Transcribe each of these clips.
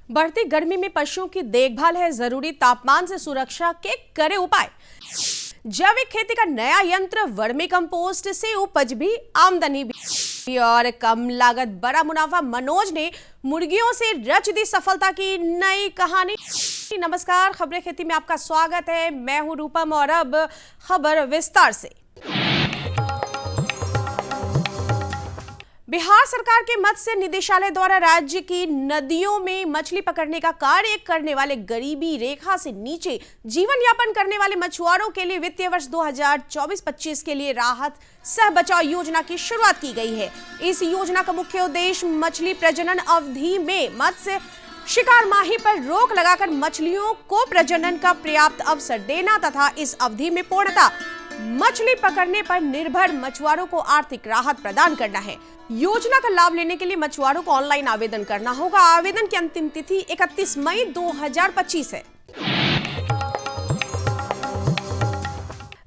बढ़ती गर्मी में पशुओं की देखभाल है जरूरी, तापमान से सुरक्षा के करे उपाय। जैविक खेती का नया यंत्र, वर्मी कंपोस्ट से उपज भी, आमदनी भी और कम लागत बड़ा मुनाफा। मनोज ने मुर्गियों से रच दी सफलता की नई कहानी। नमस्कार, खबरें खेती में आपका स्वागत है। मैं हूं रूपम और अब खबर विस्तार से। बिहार सरकार के मत्स्य निदेशालय द्वारा राज्य की नदियों में मछली पकड़ने का कार्य करने वाले गरीबी रेखा से नीचे जीवन यापन करने वाले मछुआरों के लिए वित्तीय वर्ष 2024-25 के लिए राहत सह बचाव योजना की शुरुआत की गई है। इस योजना का मुख्य उद्देश्य मछली प्रजनन अवधि में मत्स्य शिकार माही पर रोक लगाकर मछलियों को प्रजनन का पर्याप्त अवसर देना तथा इस अवधि में पूर्णतः मछली पकड़ने पर निर्भर मछुआरों को आर्थिक राहत प्रदान करना है। योजना का लाभ लेने के लिए मछुआरों को ऑनलाइन आवेदन करना होगा। आवेदन की अंतिम तिथि 31 मई 2025 है।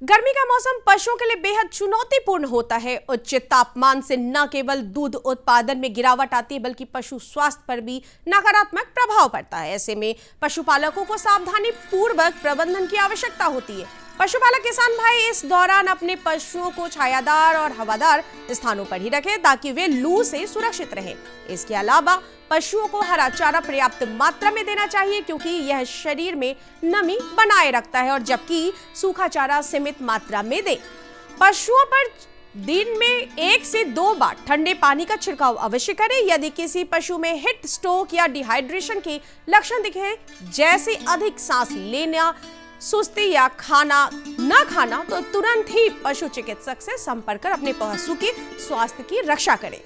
गर्मी का मौसम पशुओं के लिए बेहद चुनौतीपूर्ण होता है। उच्च तापमान से न केवल दूध उत्पादन में गिरावट आती है बल्कि पशु स्वास्थ्य पर भी नकारात्मक प्रभाव पड़ता है। ऐसे में पशुपालकों को सावधानी पूर्वक प्रबंधन की आवश्यकता होती है। पशुपालक किसान भाई इस दौरान अपने पशुओं को छायादार और हवादार स्थानों पर ही रखें ताकि वे लू से सुरक्षित रहें। इसके अलावा पशुओं को हरा चारा पर्याप्त मात्रा में देना चाहिए क्योंकि यह शरीर में नमी बनाए रखता है, और जबकि सूखा चारा सीमित मात्रा में दें। पशुओं पर दिन में 1 से 2 बार ठंडे पानी का छिड़काव अवश्य करें। यदि किसी पशु में हीट स्ट्रोक या डिहाइड्रेशन के लक्षण दिखे, जैसे अधिक सांस लेना, सुस्ती या खाना न खाना, तो तुरंत ही पशु चिकित्सक से संपर्क कर अपने पशु के स्वास्थ्य की रक्षा करें।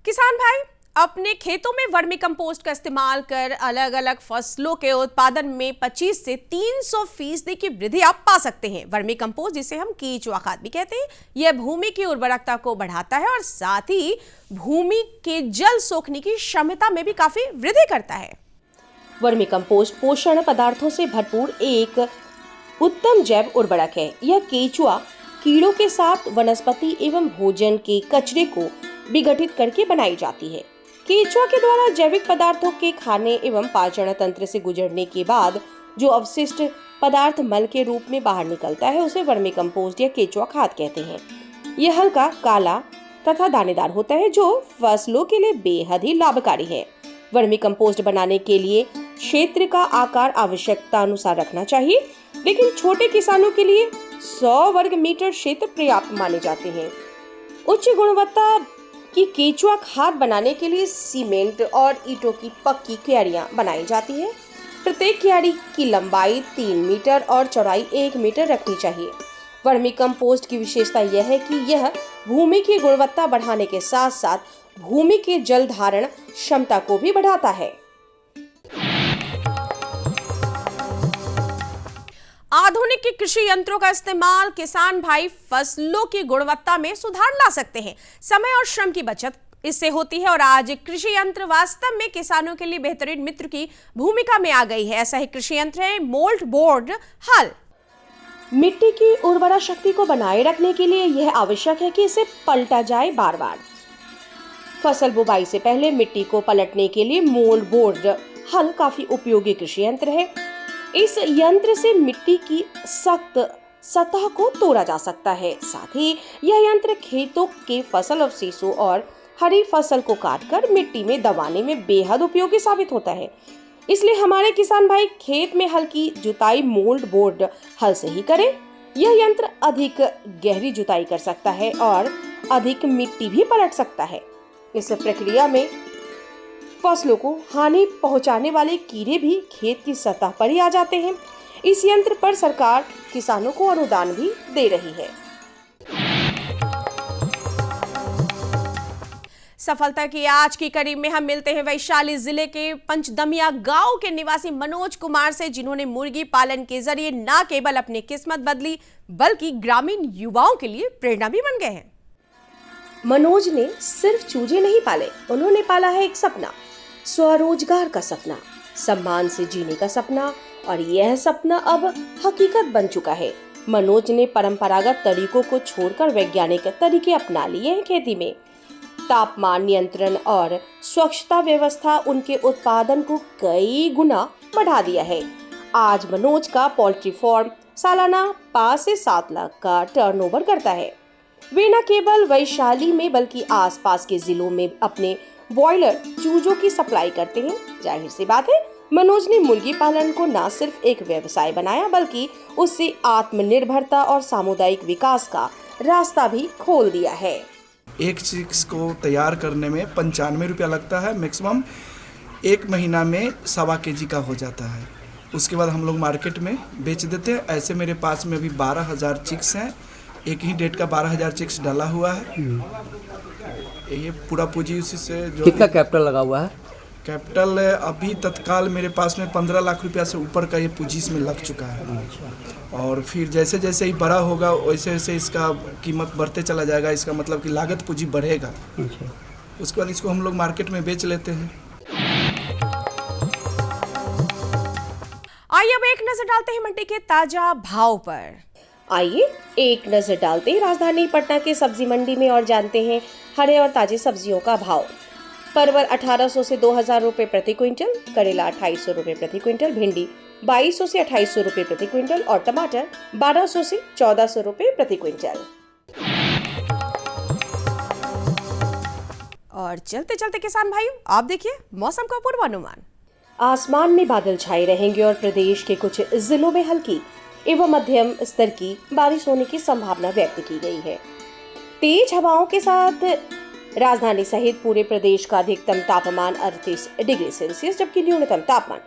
किसान भाई अपने खेतों में वर्मी कंपोस्ट का इस्तेमाल कर अलग अलग फसलों के उत्पादन में 25 से 300% की वृद्धि आप पा सकते हैं। वर्मी कंपोस्ट, जिसे हम केचुआ खाद भी कहते हैं, यह भूमि की उर्वरकता को बढ़ाता है और साथ ही भूमि के जल सोखने की क्षमता में भी काफी वृद्धि करता है। वर्मी कंपोस्ट पोषण पदार्थों से भरपूर एक उत्तम जैव उर्वरक है। यह केचुआ कीड़ों के साथ वनस्पति एवं भोजन के कचरे को विघटित करके बनाई जाती है। केचुआ के द्वारा जैविक पदार्थों के खाने एवं पाचन तंत्र से गुजरने के बाद जो अवशिष्ट पदार्थ मल के रूप में बाहर निकलता है उसे वर्मी कंपोस्ट या केचुआ खाद कहते हैं। यह हल्का काला तथा दानेदार होता है जो फसलों के लिए बेहद ही लाभकारी है। वर्मी कंपोस्ट बनाने के लिए क्षेत्र का आकार आवश्यकता अनुसार रखना चाहिए, लेकिन छोटे किसानों के लिए 100 वर्ग मीटर क्षेत्र पर्याप्त माने जाते हैं। उच्च गुणवत्ता की केचुआ खाद बनाने के लिए सीमेंट और ईंटों की पक्की क्यारियां बनाई जाती है। प्रत्येक क्यारी की लंबाई 3 मीटर और चौड़ाई 1 मीटर रखनी चाहिए। वर्मी कंपोस्ट की विशेषता यह है कि यह भूमि की गुणवत्ता बढ़ाने के साथ साथ भूमि के जल धारण क्षमता को भी बढ़ाता है। आधुनिक कृषि यंत्रों का इस्तेमाल किसान भाई फसलों की गुणवत्ता में सुधार ला सकते हैं। समय और श्रम की बचत इससे होती है और आज कृषि यंत्र वास्तव में किसानों के लिए बेहतरीन मित्र की भूमिका में आ गई है। ऐसा ही कृषि यंत्र है मोल्ड बोर्ड हल। मिट्टी की उर्वरा शक्ति को बनाए रखने के लिए यह आवश्यक है कि इसे पलटा जाए बार बार। फसल बुवाई से पहले मिट्टी को पलटने के लिए मोल्ड बोर्ड हल काफी उपयोगी कृषि यंत्र है। इस यंत्र से मिट्टी की सख्त सतह को तोड़ा जा सकता है। साथ ही यह यंत्र खेतों के फसल अवशेषों और हरी फसल को काटकर मिट्टी में दबाने में बेहद उपयोगी साबित होता है। इसलिए हमारे किसान भाई खेत में हल की जुताई मोल्ड बोर्ड हल से ही करें। यह यंत्र अधिक गहरी जुताई कर सकता है और अधिक मिट्टी भी पलट सकता है। इस प्रक्रिया में फसलों को हानि पहुंचाने वाले कीड़े भी खेत की सतह पर ही आ जाते हैं। इस यंत्र पर सरकार किसानों को अनुदान भी दे रही है। सफलता की आज की कड़ी में हम मिलते हैं वैशाली जिले के पंचदमिया गांव के निवासी मनोज कुमार से, जिन्होंने मुर्गी पालन के जरिए न केवल अपनी किस्मत बदली बल्कि ग्रामीण युवाओं के लिए प्रेरणा भी बन गए हैं। मनोज ने सिर्फ चूजे नहीं पाले, उन्होंने पाला है एक सपना। स्वरोजगार का सपना, सम्मान से जीने का सपना, और यह सपना अब हकीकत बन चुका है। मनोज ने परंपरागत तरीकों को छोड़कर वैज्ञानिक तरीके अपना लिए हैं खेती में। तापमान नियंत्रण और स्वच्छता व्यवस्था उनके उत्पादन को कई गुना बढ़ा दिया है। आज मनोज का पोल्ट्री फार्म सालाना 5 से 7 लाख का टर्नओवर करता है। वे न केवल वैशाली में बल्कि आसपास के जिलों में अपने बॉयलर चूजों की सप्लाई करते हैं। जाहिर सी बात है, मनोज ने मुर्गी पालन को न सिर्फ एक व्यवसाय बनाया बल्कि उससे आत्मनिर्भरता और सामुदायिक विकास का रास्ता भी खोल दिया है। एक चिक्स को तैयार करने में 95 रुपया लगता है। मैक्सिमम 1 महीना में 1.25 kg का हो जाता है। उसके बाद हम लोग मार्केट में बेच देते हैं। ऐसे मेरे पास में अभी 12,000 चिक्स हैं। एक ही डेट का 12,000 चिक्स डाला हुआ है। ये पूरा पूंजी उसी से जो कितना कैपिटल लगा हुआ है? कैपिटल अभी तत्काल मेरे पास में 15 लाख रुपया से ऊपर का ये पूंजी इसमें लग चुका है। और फिर जैसे जैसे ही बड़ा होगा वैसे वैसे इसका कीमत बढ़ते चला जाएगा। इसका मतलब कि लागत पूंजी बढ़ेगा। उसके बाद इसको हम लोग मार्केट में बेच लेते हैं। आइए अब एक नजर डालते हैं मंडी के ताजा भाव पर। आइए एक नजर डालते हैं राजधानी पटना के सब्जी मंडी में और जानते हैं हरे और ताजे सब्जियों का भाव। परवल 1800 से 2000 रुपए प्रति क्विंटल, करेला 2800 रुपए प्रति क्विंटल, भिंडी 2200 से 2800 रुपए प्रति क्विंटल और टमाटर 1200 से 1400 रुपए प्रति क्विंटल। और चलते चलते किसान भाइयों, आप देखिए मौसम का पूर्वानुमान। आसमान में बादल छाए रहेंगे और प्रदेश के कुछ जिलों में हल्की एवं मध्यम स्तर की बारिश होने की संभावना व्यक्त की गई है। तेज हवाओं के साथ राजधानी सहित पूरे प्रदेश का अधिकतम तापमान 38 डिग्री सेल्सियस जबकि न्यूनतम तापमान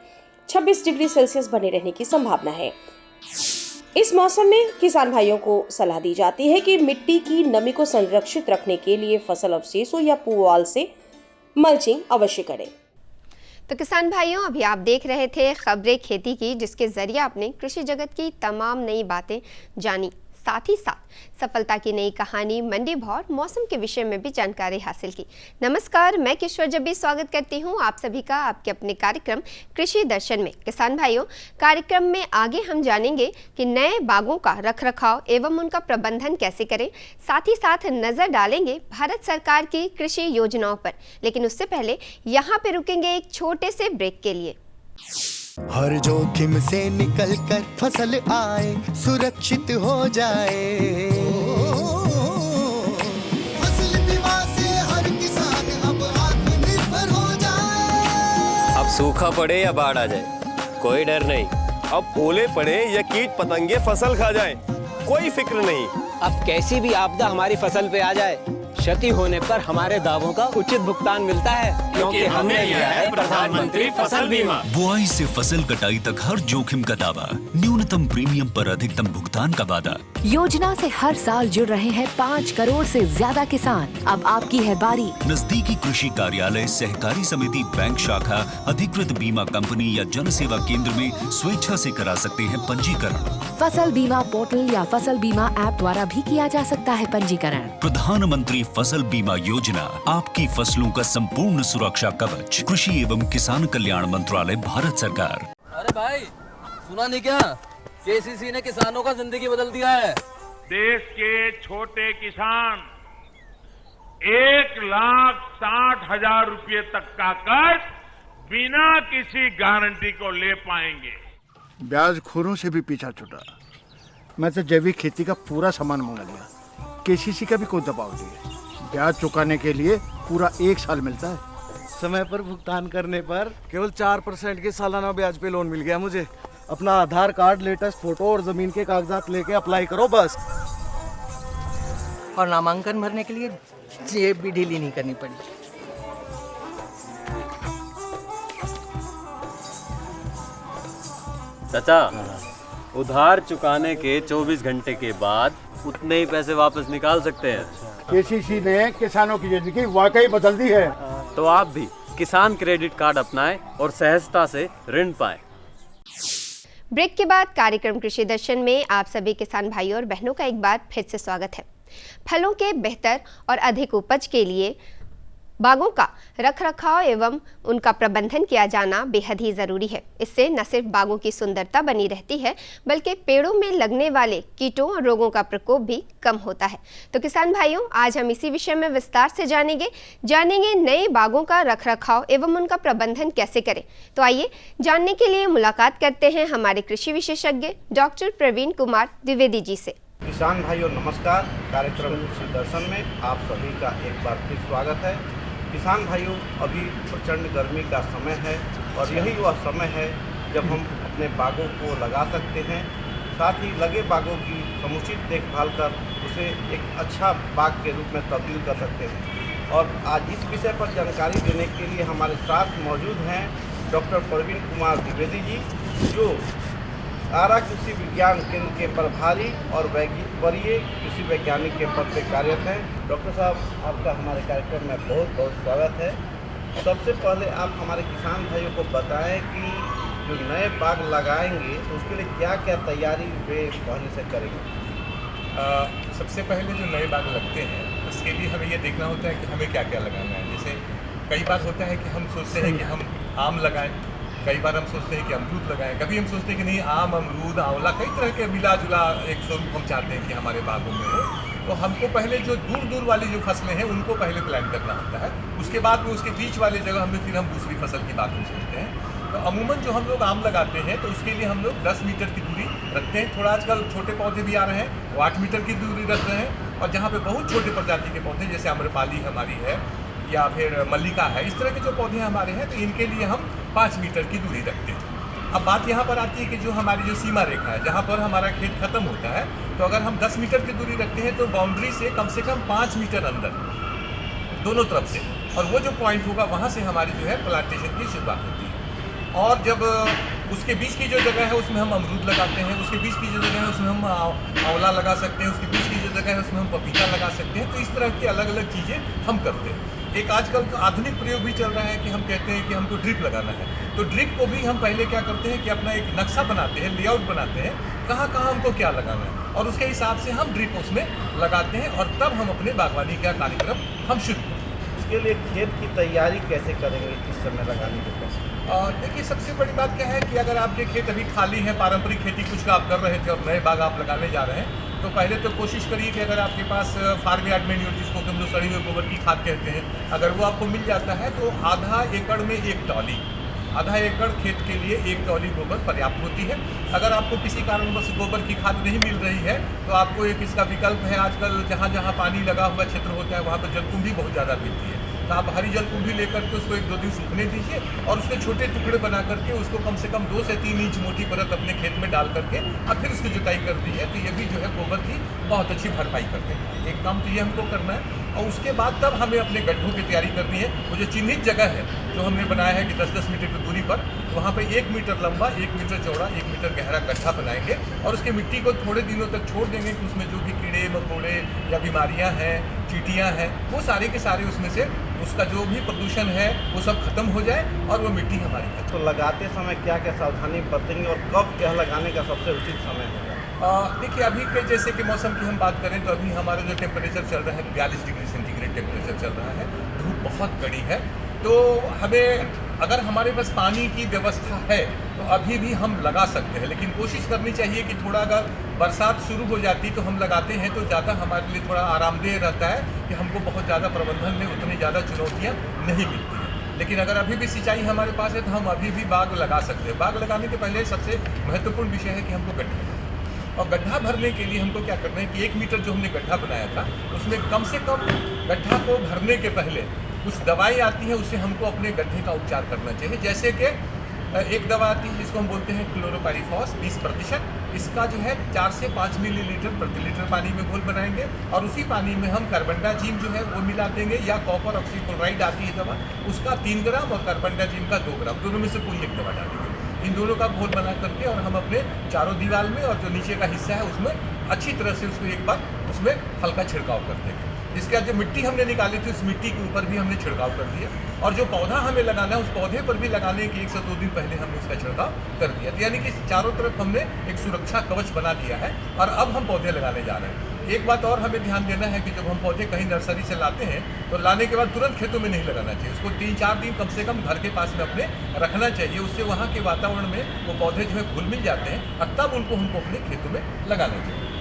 26 डिग्री सेल्सियस बने रहने की संभावना है। इस मौसम में किसान भाइयों को सलाह दी जाती है कि मिट्टी की नमी को संरक्षित रखने के लिए फसल अवशेषों या पुआल से मल्चिंग अवश्य करें। तो किसान भाइयों, अभी आप देख रहे थे खबरें खेती की, जिसके जरिए आपने कृषि जगत की तमाम नई बातें जानी, साथ ही साथ सफलता की नई कहानी, मंडी भाव और मौसम के विषय में भी जानकारी हासिल की। नमस्कार, मैं किशोर जब्बी स्वागत करती हूं आप सभी का आपके अपने कार्यक्रम कृषि दर्शन में। किसान भाइयों, कार्यक्रम में आगे हम जानेंगे कि नए बागों का रखरखाव एवं उनका प्रबंधन कैसे करें, साथ ही साथ नजर डालेंगे भारत सरकार की कृषि योजनाओं पर। लेकिन उससे पहले यहाँ पे रुकेंगे एक छोटे से ब्रेक के लिए। हर जोखिम से निकल कर फसल आए, सुरक्षित हो जाए। फसल बीमा से हर किसान अब आत्मनिर्भर हो जाए। अब सूखा पड़े या बाढ़ आ जाए, कोई डर नहीं। अब ओले पड़े या कीट पतंगे फसल खा जाए, कोई फिक्र नहीं। अब कैसी भी आपदा हमारी फसल पे आ जाए, क्षति होने पर हमारे दावों का उचित भुगतान मिलता है, क्योंकि हमने लिया है प्रधानमंत्री फसल बीमा। बुआई से फसल कटाई तक हर जोखिम का दावा, न्यूनतम प्रीमियम पर अधिकतम भुगतान का वादा। योजना से हर साल जुड़ रहे हैं 5 करोड़ से ज्यादा किसान। अब आपकी है बारी। नजदीकी कृषि कार्यालय, सहकारी समिति, बैंक शाखा, अधिकृत बीमा कंपनी या जन सेवा केंद्र में स्वेच्छा से करा सकते हैं पंजीकरण। फसल बीमा पोर्टल या फसल बीमा ऐप द्वारा भी किया जा सकता है पंजीकरण। प्रधानमंत्री फसल बीमा योजना, आपकी फसलों का संपूर्ण सुरक्षा कवच। कृषि एवं किसान कल्याण मंत्रालय, भारत सरकार। अरे भाई, सुना नहीं क्या? केसीसी ने किसानों का जिंदगी बदल दिया है। देश के छोटे किसान 1,60,000 रुपये तक का कर्ज बिना किसी गारंटी को ले पाएंगे। ब्याज खोरों से भी पीछा छूटा। मैं तो जैविक खेती का पूरा सामान मंगा लिया। केसीसी का भी कोई दबाव नहीं है। ब्याज चुकाने के लिए पूरा 1 साल मिलता है। समय पर भुगतान करने पर केवल 4% के सालाना ब्याज पे लोन मिल गया मुझे। अपना आधार कार्ड, लेटेस्ट फोटो और जमीन के कागजात लेके अप्लाई करो बस। और नामांकन भरने के लिए जेब भी ढीली नहीं करनी पड़ी। चाचा, उधार चुकाने के 24 घंटे के बाद उतने ही पैसे वापस निकाल सकते हैं। केसीसी ने किसानों की जिंदगी वाकई बदल दी है। तो आप भी किसान क्रेडिट कार्ड अपनाएं और सहजता से ऋण पाएं। ब्रेक के बाद कार्यक्रम कृषि दर्शन में आप सभी किसान भाइयों और बहनों का एक बार फिर से स्वागत है। फलों के बेहतर और अधिक उपज के लिए बागों का रखरखाव एवं उनका प्रबंधन किया जाना बेहद ही ज़रूरी है। इससे न सिर्फ बागों की सुंदरता बनी रहती है बल्कि पेड़ों में लगने वाले कीटों और रोगों का प्रकोप भी कम होता है। तो किसान भाइयों, आज हम इसी विषय में विस्तार से जानेंगे नए बागों का रखरखाव एवं उनका प्रबंधन कैसे करें। तो आइए जानने के लिए मुलाकात करते हैं हमारे कृषि विशेषज्ञ डॉक्टर प्रवीण कुमार द्विवेदी जी से। किसान भाइयों नमस्कार। कार्यक्रम कृषि दर्शन में आप सभी का एक बार फिर स्वागत है। किसान भाइयों, अभी प्रचंड गर्मी का समय है और यही वह समय है जब हम अपने बागों को लगा सकते हैं, साथ ही लगे बागों की समुचित देखभाल कर उसे एक अच्छा बाग के रूप में तब्दील कर सकते हैं। और आज इस विषय पर जानकारी देने के लिए हमारे साथ मौजूद हैं डॉक्टर प्रवीण कुमार द्विवेदी जी, जो आरा कृषि विज्ञान केंद्र के प्रभारी और वरीय कृषि वैज्ञानिक के पद पर कार्यरत हैं। डॉक्टर साहब, आपका हमारे कार्यक्रम में बहुत बहुत स्वागत है। सबसे पहले आप हमारे किसान भाइयों को बताएं कि जो नए बाग लगाएंगे तो उसके लिए क्या क्या तैयारी वे पहले से करेंगे। सबसे पहले जो नए बाग लगते हैं उसके लिए हमें ये देखना होता है कि हमें क्या क्या लगाना है। जैसे कई बार होता है कि हम सोचते हैं कि हम आम लगाएं, कई बार हम सोचते हैं कि अमरूद लगाएं, कभी हम सोचते हैं कि नहीं आम, अमरूद, आंवला, कई तरह के मिला जुला एक स्वरूप हम चाहते हैं कि हमारे बागों में हो। तो हमको पहले जो दूर दूर वाली जो फसलें हैं उनको पहले प्लान करना होता है। उसके बाद में उसके बीच वाले जगह में फिर हम दूसरी फसल की बात हम सोचते हैं। तो अमूमन जो हम लोग आम लगाते हैं तो उसके लिए हम लोग 10 मीटर की दूरी रखते हैं। थोड़ा आजकल छोटे पौधे भी आ रहे हैं, वो 8 मीटर की दूरी रख रहे हैं। और जहाँ पे बहुत छोटे प्रजाति के पौधे जैसे आम्रपाली हमारी है या फिर मल्लिका है, इस तरह के जो पौधे हमारे हैं तो इनके लिए हम 5 मीटर की दूरी रखते हैं। अब बात यहाँ पर आती है कि जो हमारी जो सीमा रेखा है जहाँ पर हमारा खेत खत्म होता है, तो अगर हम 10 मीटर की दूरी रखते हैं तो बाउंड्री से कम 5 मीटर अंदर दोनों तरफ से, और वो जो पॉइंट होगा वहाँ से हमारी जो है प्लांटेशन की शुरुआत होती है। और जब उसके बीच की जो जगह है उसमें हम अमरूद लगाते हैं, उसके बीच की जो जगह है उसमें हम आंवला लगा सकते हैं, उसके बीच की जो जगह है उसमें हम पपीता लगा सकते हैं। तो इस तरह की अलग अलग चीज़ें हम करते हैं। एक आजकल तो आधुनिक प्रयोग भी चल रहा है कि हम कहते हैं कि हमको ड्रिप लगाना है। तो ड्रिप को भी हम पहले क्या करते हैं कि अपना एक नक्शा बनाते हैं, लेआउट बनाते हैं, कहाँ कहाँ हमको क्या लगाना है, और उसके हिसाब से हम ड्रिप उसमें लगाते हैं और तब हम अपने बागवानी का कार्यक्रम हम शुरू करते हैं। इसके लिए खेत की तैयारी कैसे करेंगे इस समय लगाने के बाद? और देखिए, सबसे बड़ी बात क्या है कि अगर आपके खेत अभी खाली है, पारंपरिक खेती कुछ का आप कर रहे थे और नए बाग आप लगाने जा रहे हैं, तो पहले तो कोशिश करिए कि अगर आपके पास फार्म यार्ड मैन्योर, जिसको हम लोग सड़ी हुए गोबर की खाद कहते हैं, अगर वो आपको मिल जाता है तो आधा एकड़ में 1 ट्रॉली, आधा एकड़ खेत के लिए 1 ट्रॉली गोबर पर्याप्त होती है। अगर आपको किसी कारणवश गोबर की खाद नहीं मिल रही है तो आपको एक इसका विकल्प है। आजकल जहाँ जहाँ पानी लगा हुआ क्षेत्र होता है वहाँ पर जलकुंभी बहुत ज़्यादा मिलती है, तो आप हरी जलकुंभी लेकर के उसको 1-2 दिन सूखने दीजिए और उसके छोटे टुकड़े बना करके उसको कम से कम 2 से 3 इंच मोटी परत अपने खेत में डाल करके और फिर उसकी जुताई कर दीजिए। तो ये भी जो है गोबर की बहुत अच्छी भरपाई करते हैं। एक काम तो ये हमको करना है, और उसके बाद तब हमें अपने गड्ढों की तैयारी करनी है। वो जो चिन्हित जगह है जो हमने बनाया है कि 10-10 मीटर की दूरी पर, तो वहाँ पे 1 मीटर लंबा, 1 मीटर चौड़ा, 1 मीटर गहरा गड्ढा बनाएंगे और उसके मिट्टी को थोड़े दिनों तक छोड़ देंगे कि उसमें जो भी कीड़े मकोड़े या बीमारियाँ हैं, चींटियाँ हैं, वो सारे के सारे उसमें से उसका जो भी प्रदूषण है वो सब खत्म हो जाए और वो मिट्टी हमारी है। तो लगाते समय क्या क्या सावधानी बरतेंगे और कब क्या लगाने का सबसे उचित समय होगा? देखिए, अभी के जैसे कि मौसम की हम बात करें तो अभी हमारा जो टेम्परेचर चल रहा है 42 डिग्री सेंटीग्रेड टेम्परेचर चल रहा है, धूप बहुत कड़ी है। तो हमें अगर हमारे पास पानी की व्यवस्था है तो अभी भी हम लगा सकते हैं, लेकिन कोशिश करनी चाहिए कि थोड़ा अगर बरसात शुरू हो जाती तो हम लगाते हैं तो ज़्यादा हमारे लिए थोड़ा आरामदेह रहता है कि हमको बहुत ज़्यादा प्रबंधन में उतनी ज़्यादा चुनौतियाँ नहीं मिलती हैं। लेकिन अगर अभी भी सिंचाई हमारे पास है तो हम अभी भी बाग लगा सकते हैं। बाग लगाने के पहले सबसे महत्वपूर्ण विषय है कि हमको गड्ढा, और गड्ढा भरने के लिए हमको क्या करना है कि 1 मीटर जो हमने गड्ढा बनाया था उसमें कम से कम गड्ढा को भरने के पहले कुछ दवाई आती है, उससे हमको अपने गड्ढे का उपचार करना चाहिए। जैसे कि एक दवा आती है जिसको हम बोलते हैं क्लोरोपाइरीफॉस 20%, इसका जो है 4 से 5 मिलीलीटर प्रति लीटर पानी में घोल बनाएंगे और उसी पानी में हम कार्बेंडाजिम जो है वो मिला देंगे, या कॉपर ऑक्सीक्लोराइड आती है दवा, उसका 3 ग्राम और कार्बेंडाजिम का 2 ग्राम, दोनों में से कोई एक दवा डालेंगे। इन दोनों का घोल बना करके और हम अपने चारों दीवार में और जो नीचे का हिस्सा है उसमें अच्छी तरह से उसको एक बार उसमें हल्का छिड़काव कर देंगे। इसके बाद जो मिट्टी हमने निकाली थी उस मिट्टी के ऊपर भी हमने छिड़काव कर दिया, और जो पौधा हमें लगाना है उस पौधे पर भी लगाने के 1 से 2 दिन पहले हमने उसका छिड़काव कर दिया। तो यानी कि चारों तरफ हमने एक सुरक्षा कवच बना दिया है और अब हम पौधे लगाने जा रहे हैं। एक बात और हमें ध्यान देना है कि जब हम पौधे कहीं नर्सरी से लाते हैं तो लाने के बाद तुरंत खेतों में नहीं लगाना चाहिए। उसको 3-4 दिन कम से कम घर के पास में अपने रखना चाहिए। उससे वहाँ के वातावरण में वो पौधे जो है घुल मिल जाते हैं और तब उनको हमको अपने खेतों में लगाना चाहिए।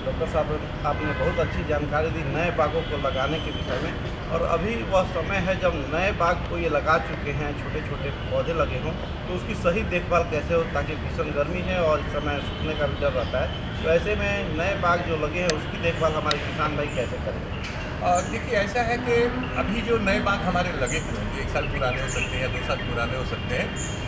डॉक्टर साहब, आपने बहुत अच्छी जानकारी दी नए बागों को लगाने के विषय में। और अभी वह समय है जब नए बाग को ये लगा चुके हैं, छोटे छोटे पौधे लगे हों, तो उसकी सही देखभाल कैसे हो, ताकि भीषण गर्मी है और इस समय सूखने का भी डर रहता है। तो ऐसे में नए बाग जो लगे हैं उसकी देखभाल हमारे किसान भाई कैसे करेंगे? देखिए, ऐसा है कि अभी जो नए बाग हमारे लगे हुए हैं, 1 साल पुराने हो सकते हैं या 2 साल पुराने हो सकते हैं,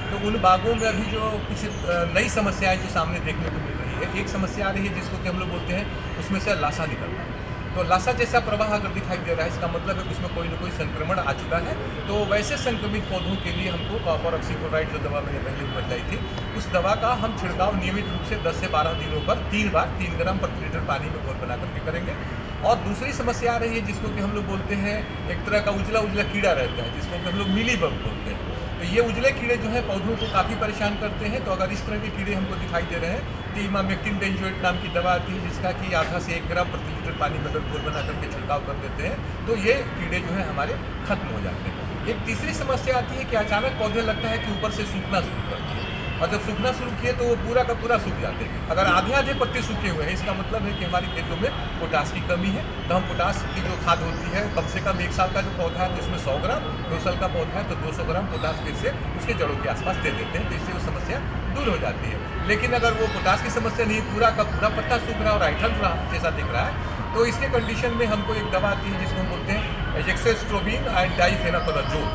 तो उन बागों में अभी जो कुछ नई समस्याएं जो सामने देखने को मिल रही है। एक समस्या आ रही है जिसको कि हम लोग बोलते हैं, उसमें से लाशा निकलना। तो लाशा जैसा प्रवाह अगर दिखाई दे रहा है, इसका मतलब है कि उसमें कोई न कोई संक्रमण आ चुका है। तो वैसे संक्रमित पौधों के लिए हमको कॉपर ऑक्सीक्लोराइड जो दवा मैंने पहले बताई थी, उस दवा का हम छिड़काव नियमित रूप से 10 से 12 दिनों पर 3 बार 3 ग्राम प्रति लीटर पानी में घोल बना करके करेंगे। और दूसरी समस्या आ रही है जिसको कि हम लोग बोलते हैं, एक तरह का उजला उजला कीड़ा रहता है जिसको कि हम लोग मिली बग बोलते हैं। तो ये उजले कीड़े जो है पौधों को काफ़ी परेशान करते हैं। तो अगर इस तरह के कीड़े हमको दिखाई दे रहे हैं तो इमामेक्टिन बेंजोएट नाम की दवा आती है जिसका कि आधा से 1 ग्राम प्रति लीटर पानी में अगर घोल बना करके छिड़काव कर देते हैं तो ये कीड़े जो है हमारे खत्म हो जाते हैं। एक तीसरी समस्या आती है कि अचानक पौधे लगता है कि ऊपर से सूखना शुरू करते हैं, और जब सूखना शुरू किए तो वो पूरा का पूरा सूख जाते हैं। अगर आधे आधे पत्ते सूखे हुए हैं, इसका मतलब है कि हमारे खेतों में पोटास की कमी है। तो हम पोटास की जो खाद होती है, कम से कम 1 साल का जो पौधा है तो उसमें 100 ग्राम, 2 साल का पौधा है तो 200 ग्राम पोटास फिर से उसके जड़ों के आसपास दे देते हैं। तो इससे वो समस्या दूर हो जाती है। लेकिन अगर वो पोटास की समस्या नहीं, पूरा का पूरा पत्ता सूख रहा है और ऐठल रहा जैसा दिख रहा है, तो इसके कंडीशन में हमको एक दवा आती है जिसको हम बोलते हैं एजेक्सोस्ट्रोबिन एंड डाइफेनाकोनाजोल।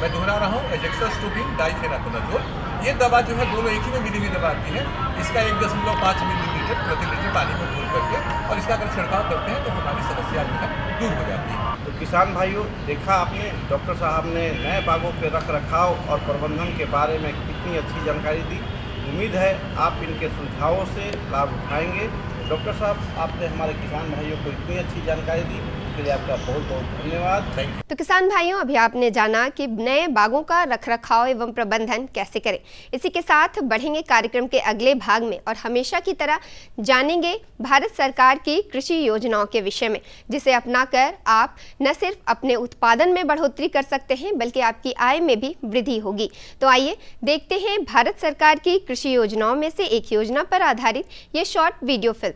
मैं दोहरा रहा हूँ, एजेक्सोस्ट्रोबिन डाइफेनाकोनाजोल। ये दवा जो है दोनों एक ही में मिली हुई दवा आती है। इसका 1.5 मिलीलीटर प्रति लीटर पानी में घोल करके और इसका अगर छिड़काव करते हैं तो हमारी समस्या जो है दूर हो जाती है। तो किसान भाइयों, देखा आपने डॉक्टर साहब ने नए बागों के रख रखाव और प्रबंधन के बारे में कितनी अच्छी जानकारी दी। उम्मीद है आप इनके सुझावों से लाभ उठाएंगे। डॉक्टर साहब, आपने हमारे किसान भाइयों को इतनी अच्छी जानकारी दी, इसके लिए आपका बहुत बहुत धन्यवाद। Thank you. तो किसान भाइयों, अभी आपने जाना कि नए बागों का रखरखाव एवं प्रबंधन कैसे करें। इसी के साथ बढ़ेंगे कार्यक्रम के अगले भाग में और हमेशा की तरह जानेंगे भारत सरकार की कृषि योजनाओं के विषय में, जिसे अपनाकर आप न सिर्फ अपने उत्पादन में बढ़ोतरी कर सकते हैं बल्कि आपकी आय में भी वृद्धि होगी। तो आइए देखते हैं भारत सरकार की कृषि योजनाओं में से एक योजना पर आधारित ये शॉर्ट वीडियो फिल्म।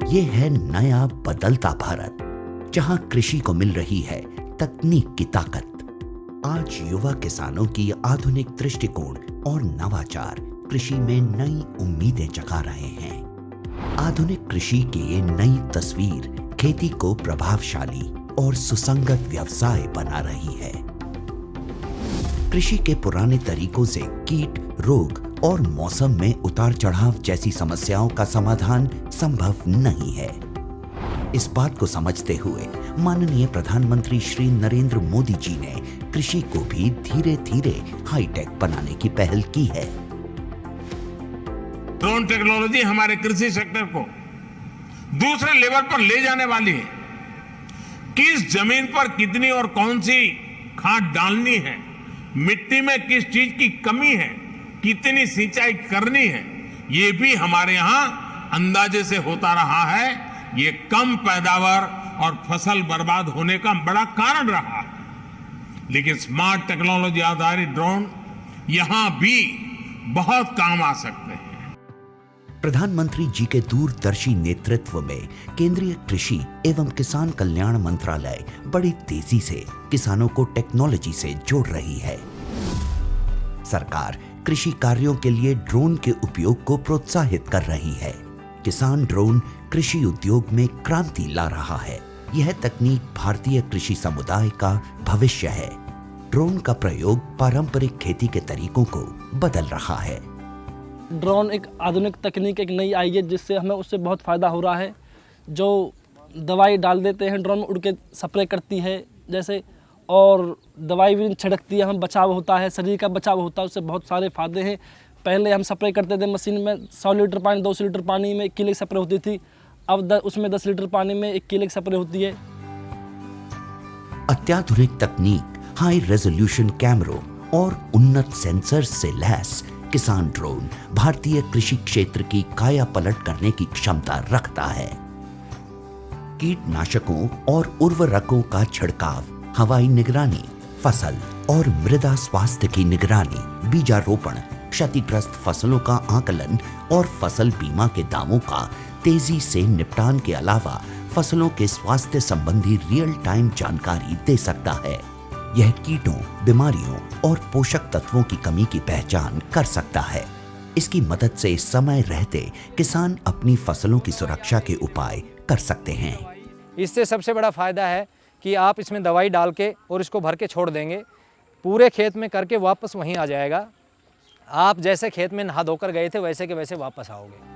ये है नया बदलता भारत, जहां कृषि को मिल रही है तकनीक की ताकत। आज युवा किसानों की आधुनिक दृष्टिकोण और नवाचार कृषि में नई उम्मीदें जगा रहे हैं। आधुनिक कृषि की ये नई तस्वीर खेती को प्रभावशाली और सुसंगत व्यवसाय बना रही है। कृषि के पुराने तरीकों से कीट, रोग और मौसम में उतार चढ़ाव जैसी समस्याओं का समाधान संभव नहीं है। इस बात को समझते हुए माननीय प्रधानमंत्री श्री नरेंद्र मोदी जी ने कृषि को भी धीरे धीरे हाईटेक बनाने की पहल की है। ड्रोन टेक्नोलॉजी हमारे कृषि सेक्टर को दूसरे लेवल पर ले जाने वाली है। किस जमीन पर कितनी और कौन सी खाद डालनी है, मिट्टी में किस चीज की कमी है, कितनी सिंचाई करनी है, ये भी हमारे यहाँ अंदाजे से होता रहा है। ये कम पैदावार और फसल बर्बाद होने का बड़ा कारण रहा है। लेकिन स्मार्ट टेक्नोलॉजी आधारित ड्रोन यहां भी बहुत काम आ सकते हैं। प्रधानमंत्री जी के दूरदर्शी नेतृत्व में केंद्रीय कृषि एवं किसान कल्याण मंत्रालय बड़ी तेजी से किसानों को टेक्नोलॉजी से जोड़ रही है। सरकार कृषि कार्यों के लिए ड्रोन के उपयोग को प्रोत्साहित कर रही है। किसान ड्रोन कृषि उद्योग में क्रांति ला रहा है। यह तकनीक भारतीय कृषि समुदाय का भविष्य है। ड्रोन का प्रयोग पारंपरिक खेती के तरीकों को बदल रहा है। ड्रोन एक आधुनिक तकनीक एक नई आई है जिससे हमें उससे बहुत फ़ायदा हो रहा है। जो दवाई डाल देते हैं ड्रोन में उड़ के स्प्रे करती है जैसे, और दवाई भी छिड़कती है, हमें बचाव होता है, शरीर का बचाव होता है, उससे बहुत सारे फ़ायदे हैं। पहले हम स्प्रे करते थे मशीन में 100 लीटर पानी 200 लीटर पानी में 1 किलो की स्प्रे होती थी। अब उसमें 10 लीटर पानी में 1 किलो की स्प्रे होती है। अत्याधुनिक तकनीक, हाई रेजोल्यूशन कैमरों और उन्नत सेंसर्स से लैस किसान ड्रोन भारतीय कृषि क्षेत्र की काया पलट करने की क्षमता रखता है। कीटनाशकों और उर्वरकों का छिड़काव, हवाई निगरानी, फसल और मृदा स्वास्थ्य की निगरानी, बीजारोपण, क्षतिग्रस्त फसलों का आकलन और फसल बीमा के दावों का तेजी से निपटान के अलावा फसलों के स्वास्थ्य संबंधी रियल टाइम जानकारी दे सकता है। यह कीटों, बीमारियों और पोषक तत्वों की कमी की पहचान कर सकता है। इसकी मदद से समय रहते किसान अपनी फसलों की सुरक्षा के उपाय कर सकते हैं। इससे सबसे बड़ा फायदा है कि आप इसमें दवाई डाल के और इसको भर के छोड़ देंगे, पूरे खेत में करके वापस वहीं आ जाएगा। आप जैसे खेत में नहा धोकर गए थे वैसे के वैसे वापस आओगे।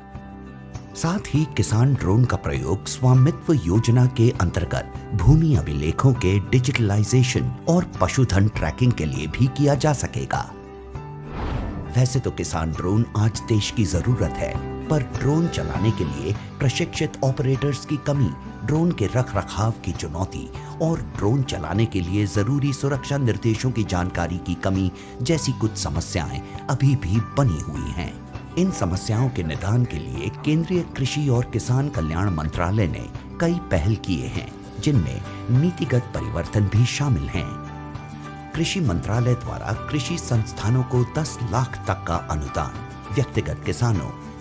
साथ ही किसान ड्रोन का प्रयोग स्वामित्व योजना के अंतर्गत भूमि अभिलेखों के डिजिटलाइजेशन और पशुधन ट्रैकिंग के लिए भी किया जा सकेगा। वैसे तो किसान ड्रोन आज देश की जरूरत है, पर ड्रोन चलाने के लिए प्रशिक्षित ऑपरेटर्स की कमी, ड्रोन के रखरखाव की चुनौती और ड्रोन चलाने के लिए जरूरी सुरक्षा निर्देशों की जानकारी की कमी जैसी कुछ समस्याएं अभी भी बनी हुई हैं। इन समस्याओं के निदान के लिए केंद्रीय कृषि और किसान कल्याण मंत्रालय ने कई पहल किए हैं, जिनमें नीतिगत परिवर्तन भी शामिल हैं। कृषि मंत्रालय द्वारा कृषि संस्थानों को 10 लाख तक का अनुदान, व्यक्तिगत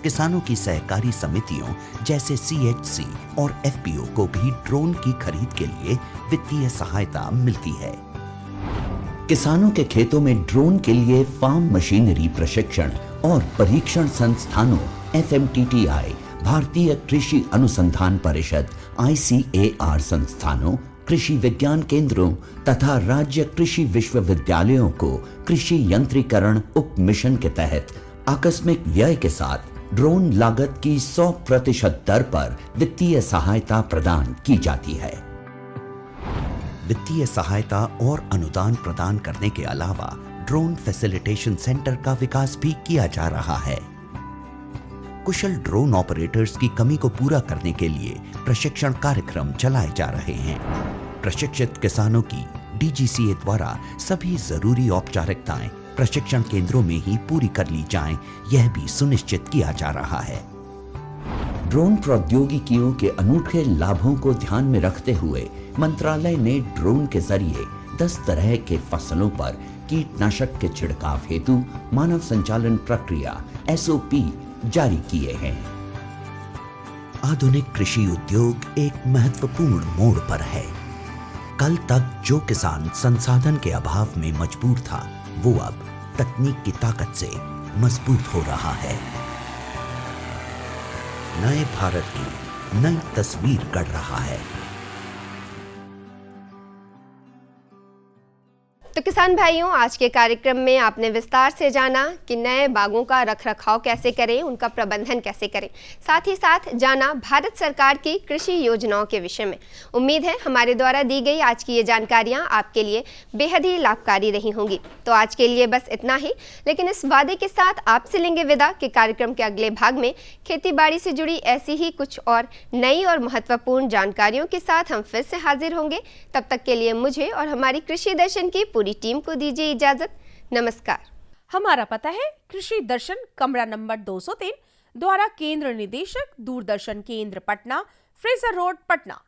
किसानों की सहकारी समितियों जैसे CHC और FPO को भी ड्रोन की खरीद के लिए वित्तीय सहायता मिलती है। किसानों के खेतों में ड्रोन के लिए फार्म मशीनरी प्रशिक्षण और परीक्षण संस्थानों FMTTI, भारतीय कृषि अनुसंधान परिषद ICAR संस्थानों, कृषि विज्ञान केंद्रों तथा राज्य कृषि विश्वविद्यालयों को कृषि यंत्रीकरण उप मिशन के तहत आकस्मिक व्यय के साथ ड्रोन लागत की 100% दर पर वित्तीय सहायता प्रदान की जाती है। वित्तीय सहायता और अनुदान प्रदान करने के अलावा ड्रोन फैसिलिटेशन सेंटर का विकास भी किया जा रहा है। कुशल ड्रोन ऑपरेटर्स की कमी को पूरा करने के लिए प्रशिक्षण कार्यक्रम चलाए जा रहे हैं। प्रशिक्षित किसानों की DGCA द्वारा सभी जरूरी औपचारिकताएं प्रशिक्षण केंद्रों में ही पूरी कर ली जाएं, यह भी सुनिश्चित किया जा रहा है। ड्रोन प्रौद्योगिकियों के अनूठे लाभों को ध्यान में रखते हुए मंत्रालय ने ड्रोन के जरिए 10 तरह के फसलों पर कीटनाशक के छिड़काव हेतु मानव संचालन प्रक्रिया SOP जारी किए हैं। आधुनिक कृषि उद्योग एक महत्वपूर्ण मोड़ पर है। कल तक जो किसान संसाधन के अभाव में मजबूर था, वो अब तकनीक की ताकत से मजबूत हो रहा है। नए भारत की नई तस्वीर गढ़ रहा है। तो किसान भाइयों, आज के कार्यक्रम में आपने विस्तार से जाना कि नए बागों का रखरखाव कैसे करें, उनका प्रबंधन कैसे करें, साथ ही साथ जाना भारत सरकार की कृषि योजनाओं के विषय में। उम्मीद है हमारे द्वारा दी गई आज की ये जानकारियां आपके लिए बेहद ही लाभकारी रही होंगी। तो आज के लिए बस इतना ही, लेकिन इस वादे के साथ आपसे लेंगे विदा कि कार्यक्रम के अगले भाग में खेती बाड़ी से जुड़ी ऐसी ही कुछ और नई और महत्वपूर्ण जानकारियों के साथ हम फिर से हाजिर होंगे। तब तक के लिए मुझे और हमारी कृषि दर्शन की पूरी टीम को दीजिए इजाजत। नमस्कार। हमारा पता है कृषि दर्शन, कमरा नंबर 203, द्वारा केंद्र निदेशक, दूरदर्शन केंद्र पटना, फ्रेजर रोड, पटना।